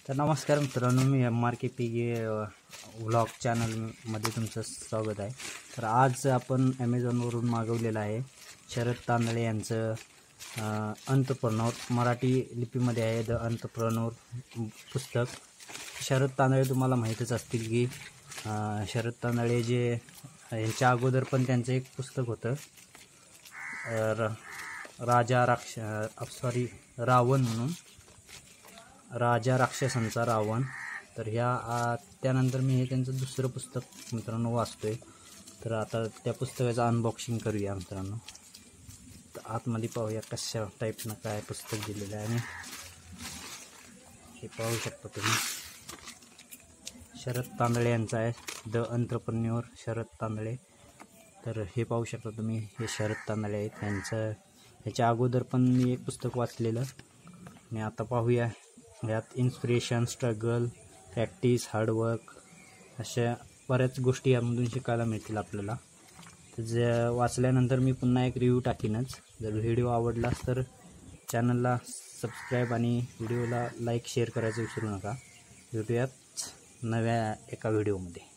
तर नमस्कार मित्रांनो, मी MRKPG व्लॉग चॅनलमध्ये तुमचं स्वागत आहे। तर आज आपण ॲमेझॉनवरून मागवलेलं आहे शरद तांदळे यांचं अंतःप्रौढ मराठी लिपीमध्ये आहे द अंतःप्रौढ पुस्तक। शरद तांदळे तुम्हाला माहीतच असतील की शरद तांदळे जे यांच्या अगोदर पण त्यांचं एक पुस्तक होतं रावण म्हणून, राजा राक्षसांचा रावण। तर त्यानंतर मी हे त्यांचं दुसरं पुस्तक मित्रांनो वाचतोय। तर आता त्या पुस्तकाचं अनबॉक्सिंग करूया मित्रांनो। तर आतमध्ये पाहूया कशा टाईपनं काय पुस्तक दिलेलं आहे। आणि हे पाहू शकता तुम्ही, शरद तांदळे यांचं आहे द अंतःप्रौढ शरद तांदळे। तर हे पाहू शकता तुम्ही, हे शरद तांदळे आहेत। ह्याच्या अगोदर पण मी एक पुस्तक वाचलेलं आणि आता पाहूया यात इन्स्पिरेशन, स्ट्रगल, प्रॅक्टिस, हार्डवर्क अशा बऱ्याच गोष्टी यामधून शिकायला मिळतील आपल्याला। तर वाचल्यानंतर मी पुन्हा एक रिव्ह्यू टाकीनच। जर व्हिडिओ आवडलास तर चॅनलला सबस्क्राईब आणि व्हिडिओला लाईक शेअर करायचं विसरू नका। भेटूयात नव्या एका व्हिडिओमध्ये।